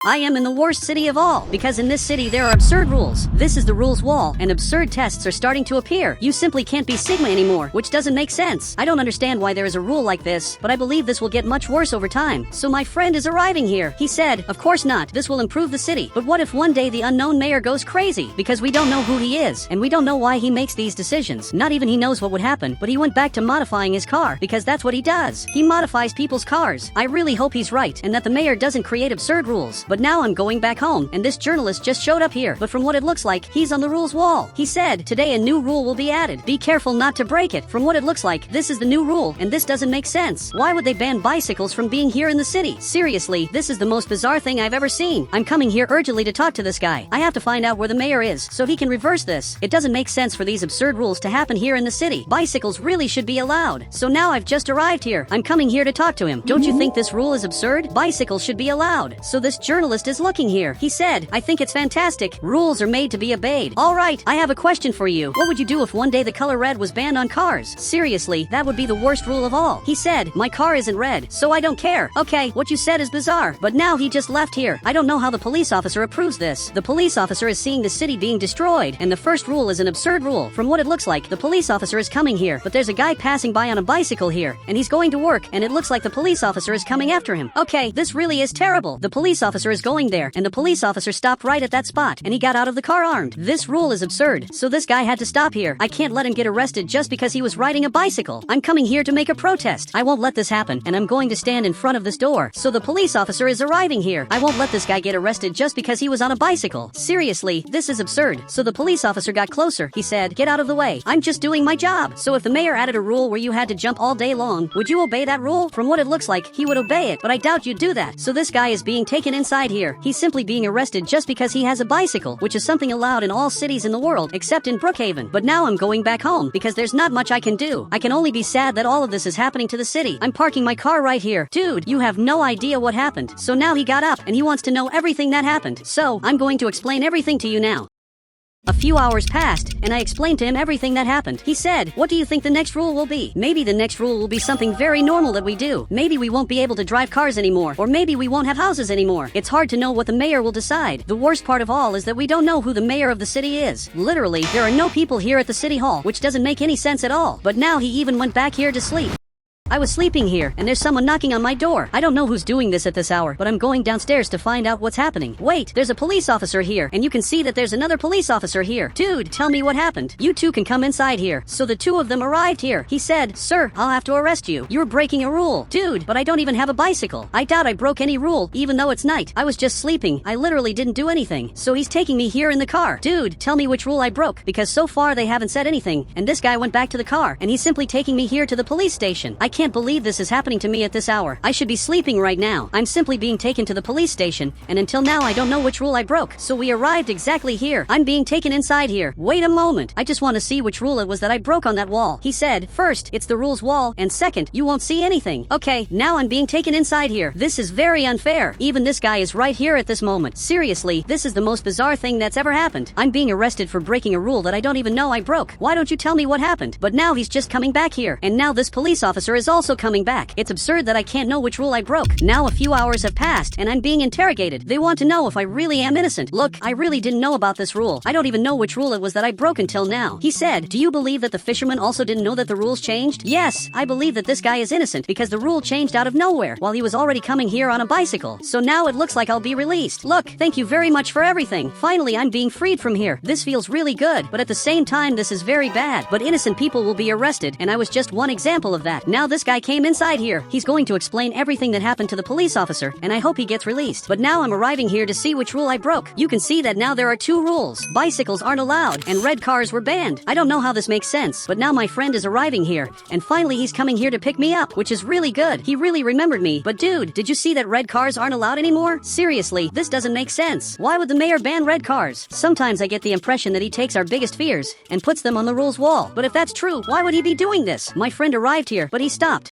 I am in the worst city of all, because in this city there are absurd rules. This is the rules wall, and absurd tests are starting to appear. You simply can't be Sigma anymore, which doesn't make sense. I don't understand why there is a rule like this, but I believe this will get much worse over time. So my friend is arriving here. He said, of course not, this will improve the city. But what if one day the unknown mayor goes crazy? Because we don't know who he is, and we don't know why he makes these decisions. Not even he knows what would happen, but he went back to modifying his car, because that's what he does. He modifies people's cars. I really hope he's right, and that the mayor doesn't create absurd rules. But now I'm going back home, and this journalist just showed up here. But from what it looks like, he's on the rules wall. He said, today a new rule will be added. Be careful not to break it. From what it looks like, this is the new rule, and this doesn't make sense. Why would they ban bicycles from being here in the city? Seriously, this is the most bizarre thing I've ever seen. I'm coming here urgently to talk to this guy. I have to find out where the mayor is, so he can reverse this. It doesn't make sense for these absurd rules to happen here in the city. Bicycles really should be allowed. So now I've just arrived here. I'm coming here to talk to him. Don't you think this rule is absurd? Bicycles should be allowed. So this journalist is looking here. He said, I think it's fantastic. Rules are made to be obeyed. Alright, I have a question for you. What would you do if one day the color red was banned on cars? Seriously, that would be the worst rule of all. He said, my car isn't red, so I don't care. Okay, what you said is bizarre, but now he just left here. I don't know how the police officer approves this. The police officer is seeing the city being destroyed, and the first rule is an absurd rule. From what it looks like, the police officer is coming here, but there's a guy passing by on a bicycle here, and he's going to work, and it looks like the police officer is coming after him. Okay, this really is terrible. The police officer is going there, and the police officer stopped right at that spot, and he got out of the car armed. This rule is absurd, so this guy had to stop here. I can't let him get arrested just because he was riding a bicycle. I'm coming here to make a protest. I won't let this happen, and I'm going to stand in front of this door. So the police officer is arriving here. I won't let this guy get arrested just because he was on a bicycle. Seriously, this is absurd. So the police officer got closer. He said, get out of the way. I'm just doing my job. So if the mayor added a rule where you had to jump all day long, would you obey that rule? From what it looks like, he would obey it, but I doubt you'd do that. So this guy is being taken inside here. He's simply being arrested just because he has a bicycle, which is something allowed in all cities in the world, except in Brookhaven. But now I'm going back home, because there's not much I can do. I can only be sad that all of this is happening to the city. I'm parking my car right here. Dude, you have no idea what happened. So now he got up, and he wants to know everything that happened. So, I'm going to explain everything to you now. A few hours passed, and I explained to him everything that happened. He said, what do you think the next rule will be? Maybe the next rule will be something very normal that we do. Maybe we won't be able to drive cars anymore, or maybe we won't have houses anymore. It's hard to know what the mayor will decide. The worst part of all is that we don't know who the mayor of the city is. Literally, there are no people here at the city hall, which doesn't make any sense at all. But now he even went back here to sleep. I was sleeping here, and there's someone knocking on my door. I don't know who's doing this at this hour, but I'm going downstairs to find out what's happening. Wait, there's a police officer here, and you can see that there's another police officer here. Dude, tell me what happened. You two can come inside here. So the two of them arrived here. He said, sir, I'll have to arrest you. You're breaking a rule. Dude, but I don't even have a bicycle. I doubt I broke any rule, even though it's night. I was just sleeping. I literally didn't do anything. So he's taking me here in the car. Dude, tell me which rule I broke, because so far they haven't said anything, and this guy went back to the car, and he's simply taking me here to the police station. I can't believe this is happening to me at this hour. I should be sleeping right now. I'm simply being taken to the police station, and until now I don't know which rule I broke. So we arrived exactly here. I'm being taken inside here. Wait a moment. I just want to see which rule it was that I broke on that wall. He said, first, it's the rules wall, and second, you won't see anything. Okay, now I'm being taken inside here. This is very unfair. Even this guy is right here at this moment. Seriously, this is the most bizarre thing that's ever happened. I'm being arrested for breaking a rule that I don't even know I broke. Why don't you tell me what happened? But now he's just coming back here, and now this police officer is also coming back. It's absurd that I can't know which rule I broke. Now a few hours have passed, and I'm being interrogated. They want to know if I really am innocent. Look, I really didn't know about this rule. I don't even know which rule it was that I broke until now. He said, do you believe that the fisherman also didn't know that the rules changed? Yes, I believe that this guy is innocent, because the rule changed out of nowhere, while he was already coming here on a bicycle. So now it looks like I'll be released. Look, thank you very much for everything. Finally, I'm being freed from here. This feels really good, but at the same time, this is very bad. But innocent people will be arrested, and I was just one example of that. Now this guy came inside here. He's going to explain everything that happened to the police officer, and I hope he gets released. But now I'm arriving here to see which rule I broke. You can see that now there are two rules. Bicycles aren't allowed, and red cars were banned. I don't know how this makes sense, but now my friend is arriving here, and finally he's coming here to pick me up, which is really good. He really remembered me. But dude, did you see that red cars aren't allowed anymore? Seriously, this doesn't make sense. Why would the mayor ban red cars? Sometimes I get the impression that he takes our biggest fears and puts them on the rules wall. But if that's true, why would he be doing this? My friend arrived here, but he stopped.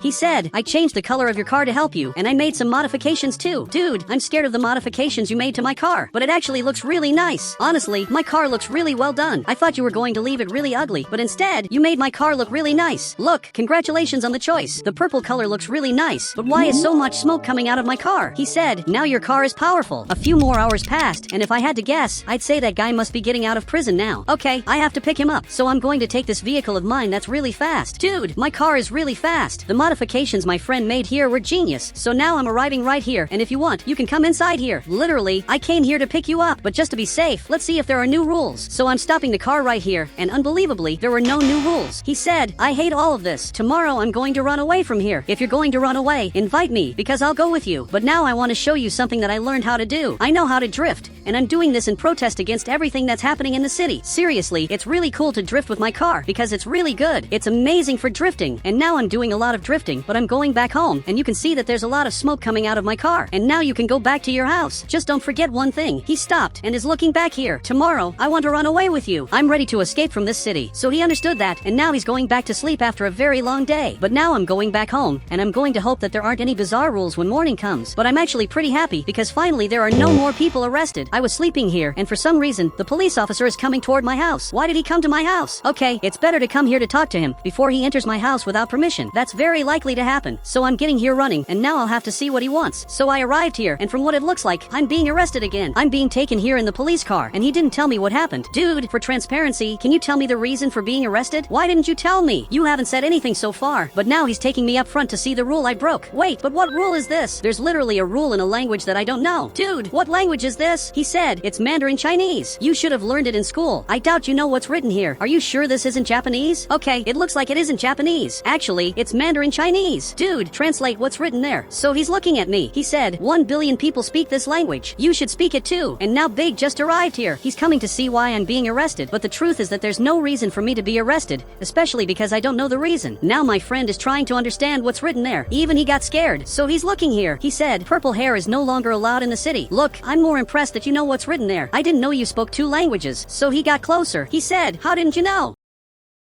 He said, I changed the color of your car to help you, and I made some modifications too. Dude, I'm scared of the modifications you made to my car, but it actually looks really nice. Honestly, my car looks really well done. I thought you were going to leave it really ugly, but instead, you made my car look really nice. Look, congratulations on the choice. The purple color looks really nice, but why is so much smoke coming out of my car? He said, now your car is powerful. A few more hours passed, and if I had to guess, I'd say that guy must be getting out of prison now. Okay, I have to pick him up, so I'm going to take this vehicle of mine that's really fast. Dude, my car is really fast. The modifications my friend made here were genius, so now I'm arriving right here, and if you want, you can come inside here. Literally, I came here to pick you up, but just to be safe, let's see if there are new rules. So I'm stopping the car right here, and unbelievably, there were no new rules. He said, I hate all of this. Tomorrow I'm going to run away from here. If you're going to run away, invite me, because I'll go with you. But now I want to show you something that I learned how to do. I know how to drift, and I'm doing this in protest against everything that's happening in the city. Seriously, it's really cool to drift with my car, because it's really good. It's amazing for drifting, and now I'm doing a lot of drifting, but I'm going back home, and you can see that there's a lot of smoke coming out of my car. And now you can go back to your house. Just don't forget one thing. He stopped and is looking back here. Tomorrow, I want to run away with you. I'm ready to escape from this city. So he understood that, and now he's going back to sleep after a very long day. But now I'm going back home, and I'm going to hope that there aren't any bizarre rules when morning comes. But I'm actually pretty happy, because finally there are no more people arrested. I was sleeping here, and for some reason, the police officer is coming toward my house. Why did he come to my house? Okay, it's better to come here to talk to him before he enters my house without permission. That's very likely to happen. So I'm getting here running, and now I'll have to see what he wants. So I arrived here, and from what it looks like, I'm being arrested again. I'm being taken here in the police car, and he didn't tell me what happened. Dude, for transparency, can you tell me the reason for being arrested? Why didn't you tell me? You haven't said anything so far, but now he's taking me up front to see the rule I broke. Wait, but what rule is this? There's literally a rule in a language that I don't know. Dude, what language is this? He said, it's Mandarin Chinese. You should have learned it in school. I doubt you know what's written here. Are you sure this isn't Japanese? Okay, it looks like it isn't Japanese. Actually, it's Mandarin Chinese. Dude, translate what's written there. So he's looking at me. He said, 1 billion people speak this language. You should speak it too. And now Big just arrived here. He's coming to see why I'm being arrested. But the truth is that there's no reason for me to be arrested, especially because I don't know the reason. Now my friend is trying to understand what's written there. Even he got scared. So he's looking here. He said, purple hair is no longer allowed in the city. Look, I'm more impressed that you know what's written there. I didn't know you spoke 2 languages. So he got closer. He said, how didn't you know?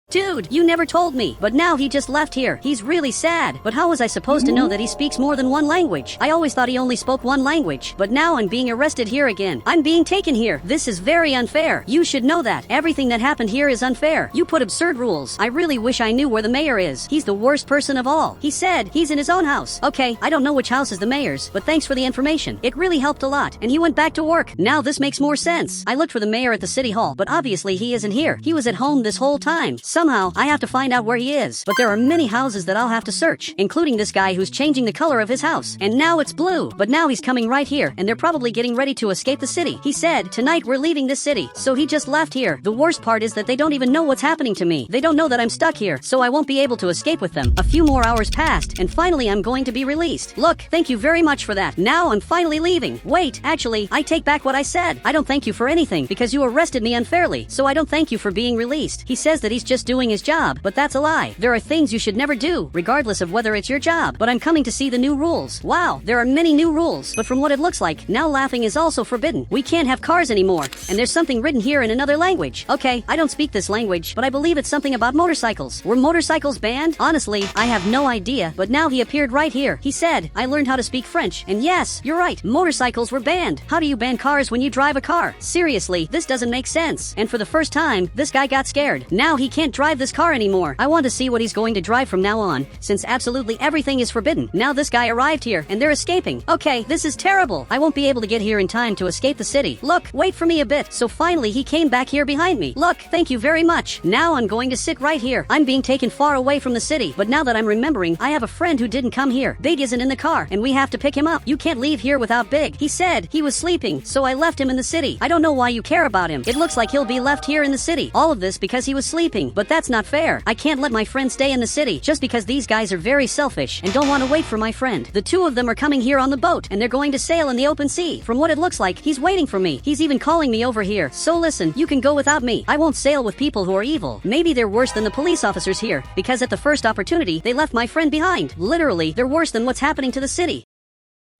Dude, you never told me, but now he just left here. He's really sad. But how was I supposed to know that he speaks more than 1 language? I always thought he only spoke 1 language. But now I'm being arrested here again. I'm being taken here. This is very unfair. You should know that. Everything that happened here is unfair. You put absurd rules. I really wish I knew where the mayor is. He's the worst person of all. He said he's in his own house. Okay, I don't know which house is the mayor's, but thanks for the information. It really helped a lot. And he went back to work. Now this makes more sense. I looked for the mayor at the city hall, but obviously he isn't here. He was at home this whole time. Somehow, I have to find out where he is. But there are many houses that I'll have to search, including this guy who's changing the color of his house. And now it's blue. But now he's coming right here, and they're probably getting ready to escape the city. He said, tonight we're leaving this city. So he just left here. The worst part is that they don't even know what's happening to me. They don't know that I'm stuck here, so I won't be able to escape with them. A few more hours passed, and finally I'm going to be released. Look, thank you very much for that. Now I'm finally leaving. Wait, actually, I take back what I said. I don't thank you for anything, because you arrested me unfairly, so I don't thank you for being released. He says that he's just doing his job, but that's a lie. There are things you should never do, regardless of whether it's your job. But I'm coming to see the new rules. Wow, there are many new rules. But from what it looks like, now laughing is also forbidden. We can't have cars anymore. And there's something written here in another language. Okay, I don't speak this language, but I believe it's something about motorcycles. Were motorcycles banned? Honestly, I have no idea. But now he appeared right here. He said, I learned how to speak French. And yes, you're right. Motorcycles were banned. How do you ban cars when you drive a car? Seriously, this doesn't make sense. And for the first time, this guy got scared. Now he can't drive this car anymore. I want to see what he's going to drive from now on, since absolutely everything is forbidden. Now this guy arrived here, and they're escaping. Okay, this is terrible. I won't be able to get here in time to escape the city. Look, wait for me a bit. So finally he came back here behind me. Look, thank you very much. Now I'm going to sit right here. I'm being taken far away from the city, but now that I'm remembering, I have a friend who didn't come here. Big isn't in the car, and we have to pick him up. You can't leave here without Big. He said he was sleeping, so I left him in the city. I don't know why you care about him. It looks like he'll be left here in the city. All of this because he was sleeping, but that's not fair. I can't let my friend stay in the city just because these guys are very selfish and don't want to wait for my friend. The 2 of them are coming here on the boat, and they're going to sail in the open sea. From what it looks like, he's waiting for me. He's even calling me over here. So listen, you can go without me. I won't sail with people who are evil. Maybe they're worse than the police officers here, because at the first opportunity, they left my friend behind. Literally, they're worse than what's happening to the city.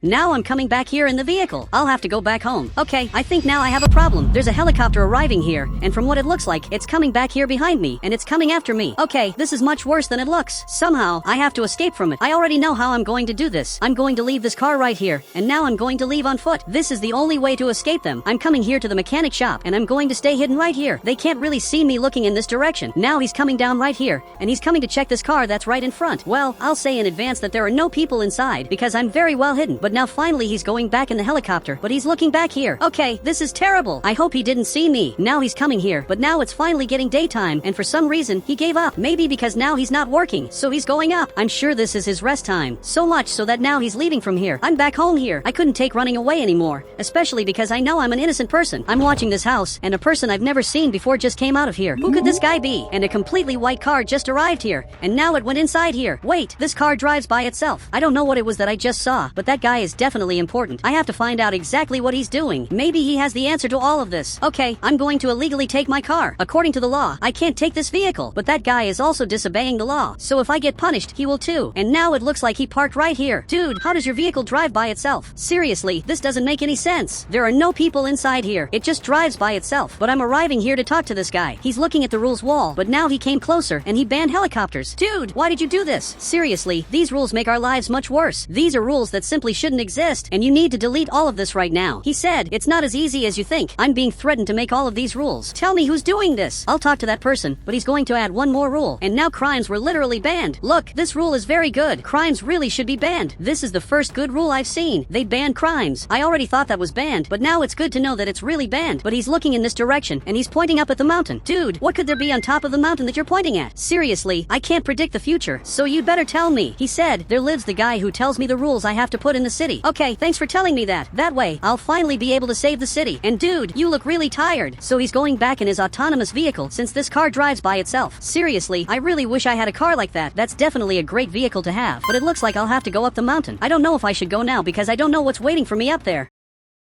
Now I'm coming back here in the vehicle. I'll have to go back home. Okay, I think now I have a problem. There's a helicopter arriving here, and from what it looks like, it's coming back here behind me, and it's coming after me. Okay, this is much worse than it looks. Somehow, I have to escape from it. I already know how I'm going to do this. I'm going to leave this car right here, and now I'm going to leave on foot. This is the only way to escape them. I'm coming here to the mechanic shop, and I'm going to stay hidden right here. They can't really see me looking in this direction. Now he's coming down right here, and he's coming to check this car that's right in front. Well, I'll say in advance that there are no people inside, because I'm very well hidden. But now finally he's going back in the helicopter, but he's looking back here. Okay, this is terrible. I hope he didn't see me. Now he's coming here, but now it's finally getting daytime, and for some reason, he gave up. Maybe because now he's not working, so he's going up. I'm sure this is his rest time. So much so that now he's leaving from here. I'm back home here. I couldn't take running away anymore, especially because I know I'm an innocent person. I'm watching this house, and a person I've never seen before just came out of here. Who could this guy be? And a completely white car just arrived here, and now it went inside here. Wait, this car drives by itself. I don't know what it was that I just saw, but that guy is definitely important. I have to find out exactly what he's doing. Maybe he has the answer to all of this. Okay, I'm going to illegally take my car. According to the law, I can't take this vehicle, but that guy is also disobeying the law. So if I get punished, he will too. And now it looks like he parked right here. Dude, how does your vehicle drive by itself? Seriously, this doesn't make any sense. There are no people inside here. It just drives by itself. But I'm arriving here to talk to this guy. He's looking at the rules wall, but now he came closer and he banned helicopters. Dude, why did you do this? Seriously, these rules make our lives much worse. These are rules that simply shouldn't exist, and you need to delete all of this right now. He said, it's not as easy as you think. I'm being threatened to make all of these rules. Tell me who's doing this. I'll talk to that person, but he's going to add one more rule. And now crimes were literally banned. Look, this rule is very good. Crimes really should be banned. This is the first good rule I've seen. They banned crimes. I already thought that was banned, but now it's good to know that it's really banned. But he's looking in this direction, and he's pointing up at the mountain. Dude, what could there be on top of the mountain that you're pointing at? Seriously, I can't predict the future, so you'd better tell me. He said, there lives the guy who tells me the rules I have to put in the city. Okay, thanks for telling me that. That way, I'll finally be able to save the city. And dude, you look really tired. So he's going back in his autonomous vehicle since this car drives by itself. Seriously, I really wish I had a car like that. That's definitely a great vehicle to have. But it looks like I'll have to go up the mountain. I don't know if I should go now because I don't know what's waiting for me up there.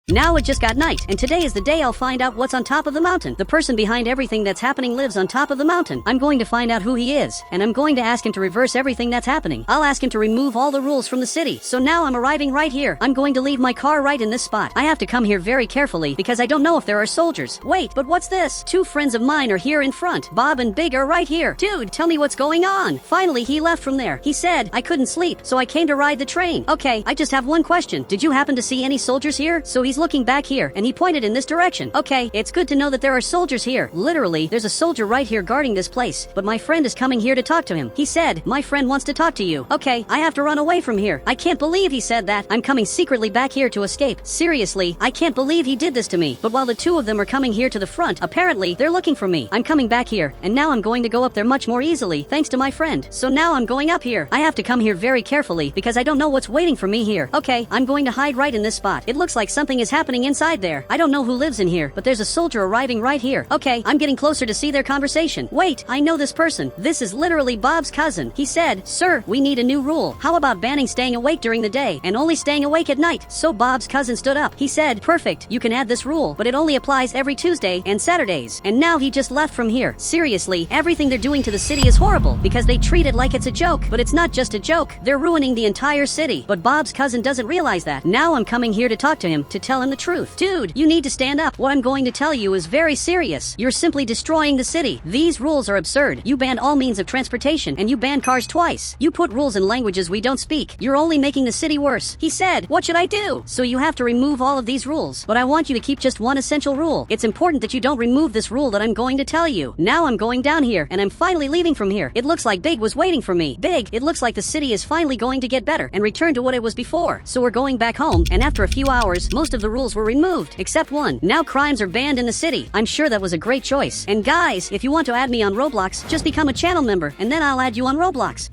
Now it just got night, and today is the day I'll find out what's on top of the mountain. The person behind everything that's happening lives on top of the mountain. I'm going to find out who he is, and I'm going to ask him to reverse everything that's happening. I'll ask him to remove all the rules from the city. So now I'm arriving right here. I'm going to leave my car right in this spot. I have to come here very carefully because I don't know if there are soldiers. Wait, but what's this? Two friends of mine are here in front. Bob and Big are right here. Dude, tell me what's going on. Finally, he left from there. He said I couldn't sleep, so I came to ride the train. Okay, I just have one question. Did you happen to see any soldiers here? So he's looking back here, and he pointed in this direction. Okay, it's good to know that there are soldiers here. Literally, there's a soldier right here guarding this place, but my friend is coming here to talk to him. He said, my friend wants to talk to you. Okay, I have to run away from here. I can't believe he said that. I'm coming secretly back here to escape. Seriously, I can't believe he did this to me. But while the two of them are coming here to the front, apparently, they're looking for me. I'm coming back here, and now I'm going to go up there much more easily, thanks to my friend. So now I'm going up here. I have to come here very carefully, because I don't know what's waiting for me here. Okay, I'm going to hide right in this spot. It looks like something is happening inside there. I don't know who lives in here, but there's a soldier arriving right here. Okay, I'm getting closer to see their conversation. Wait, I know this person. This is literally Bob's cousin. He said, sir, we need a new rule. How about banning staying awake during the day and only staying awake at night? So Bob's cousin stood up. He said, perfect, you can add this rule, but it only applies every Tuesday and Saturdays. And now he just left from here. Seriously, everything they're doing to the city is horrible because they treat it like it's a joke. But it's not just a joke. They're ruining the entire city. But Bob's cousin doesn't realize that. Now I'm coming here to talk to him, to tell him the truth. Dude, you need to stand up. What I'm going to tell you is very serious. You're simply destroying the city. These rules are absurd. You banned all means of transportation, and you banned cars twice. You put rules in languages we don't speak. You're only making the city worse. He said, what should I do? So you have to remove all of these rules. But I want you to keep just one essential rule. It's important that you don't remove this rule that I'm going to tell you. Now I'm going down here, and I'm finally leaving from here. It looks like Big was waiting for me. Big, it looks like the city is finally going to get better and return to what it was before. So we're going back home, and after a few hours, most of the rules were removed, except one. Now crimes are banned in the city. I'm sure that was a great choice. And guys, if you want to add me on Roblox, just become a channel member, and then I'll add you on Roblox.